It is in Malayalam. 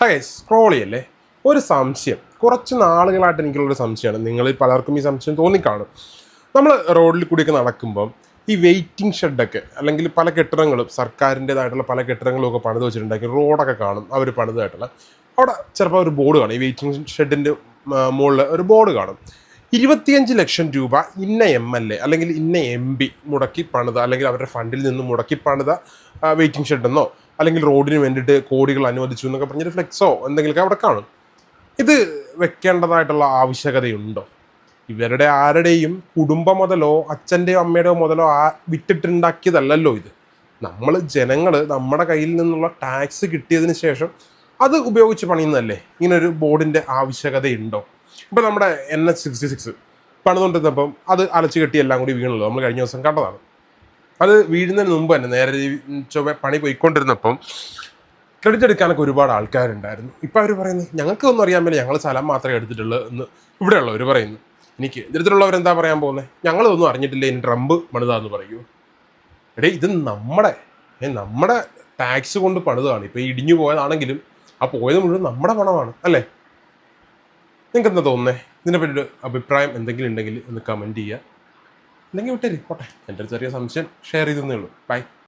ഹായ് സ്ക്രോൾ ചെയ്യല്ലേ. ഒരു സംശയം, കുറച്ച് നാളുകളായിട്ട് എനിക്കുള്ളൊരു സംശയമാണ്. നിങ്ങളിൽ പലർക്കും ഈ സംശയം തോന്നിക്കാണും. നമ്മൾ റോഡിൽ കൂടിയൊക്കെ നടക്കുമ്പം ഈ വെയിറ്റിംഗ് ഷെഡൊക്കെ അല്ലെങ്കിൽ പല കെട്ടിടങ്ങളും സർക്കാരിൻ്റേതായിട്ടുള്ള പല കെട്ടിടങ്ങളും ഒക്കെ പണിത് വെച്ചിട്ടുണ്ടാക്കി റോഡൊക്കെ കാണും അവർ പണിതായിട്ടുള്ള. അവിടെ ചിലപ്പോൾ ഒരു ബോർഡ് കാണും, ഈ വെയിറ്റിംഗ് ഷെഡിൻ്റെ മുകളിൽ ഒരു ബോർഡ് കാണും. 25 ലക്ഷം രൂപ ഇന്ന MLA അല്ലെങ്കിൽ ഇന്ന MP മുടക്കി പണിത, അല്ലെങ്കിൽ അവരുടെ ഫണ്ടിൽ നിന്ന് മുടക്കി പണിത വെയിറ്റിംഗ് ഷെഡെന്നോ അല്ലെങ്കിൽ റോഡിന് വേണ്ടിയിട്ട് കോടികൾ അനുവദിച്ചു എന്നൊക്കെ പറഞ്ഞൊരു ഫ്ലെക്സോ എന്തെങ്കിലുമൊക്കെ അവിടെ കാണും. ഇത് വെക്കേണ്ടതായിട്ടുള്ള ആവശ്യകതയുണ്ടോ? ഇവരുടെ ആരുടെയും കുടുംബ മുതലോ അച്ഛൻ്റെയോ അമ്മയുടെയോ മുതലോ വിറ്റിട്ടുണ്ടാക്കിയതല്ലല്ലോ ഇത്. നമ്മൾ ജനങ്ങൾ നമ്മുടെ കയ്യിൽ നിന്നുള്ള ടാക്സ് കിട്ടിയതിന് ശേഷം അത് ഉപയോഗിച്ച് പണിയുന്നതല്ലേ. ഇങ്ങനൊരു ബോർഡിൻ്റെ ആവശ്യകതയുണ്ടോ? ഇപ്പം നമ്മുടെ NH-66 പണിതുകൊണ്ടിരുന്നപ്പം അത് അലച്ചു കെട്ടി എല്ലാം കൂടി വീണല്ലോ, നമ്മൾ കഴിഞ്ഞ ദിവസം കണ്ടതാണ്. അത് വീഴുന്നതിന് മുമ്പ് തന്നെ നേരെ ചൊവ്വ പണി പോയിക്കൊണ്ടിരുന്നപ്പം ക്രെഡിറ്റ് എടുക്കാനൊക്കെ ഒരുപാട് ആൾക്കാരുണ്ടായിരുന്നു. ഇപ്പം അവർ പറയുന്നത് ഞങ്ങൾക്കൊന്നും അറിയാൻ പറ്റില്ല, ഞങ്ങൾ സ്ഥലം മാത്രമേ എടുത്തിട്ടുള്ളൂ എന്ന് ഇവിടെയുള്ളവർ പറയുന്നു. എനിക്ക് ഇത്തരത്തിലുള്ളവരെന്താ പറയാൻ പോകുന്നത്? ഞങ്ങളതൊന്നും അറിഞ്ഞിട്ടില്ല, ഇനി ട്രംപ് പണിതാന്ന് പറയൂ. ഇത് നമ്മുടെ ടാക്സ് കൊണ്ട് പണിതാണ്. ഇപ്പോൾ ഇടിഞ്ഞു പോയതാണെങ്കിലും ആ പോയത് മുഴുവൻ നമ്മുടെ പണമാണ് അല്ലേ? നിങ്ങൾക്ക് എന്താ തോന്നുന്നത്? ഇതിനെപ്പറ്റി ഒരു അഭിപ്രായം എന്തെങ്കിലും ഉണ്ടെങ്കിൽ ഒന്ന് കമൻറ്റ് ചെയ്യുക. അല്ലെങ്കിൽ വിട്ടേരി പോട്ടെ. എൻ്റെ ഒരു ചെറിയ സംശയം ഷെയർ ചെയ്തേ ഉള്ളൂ. ബൈ.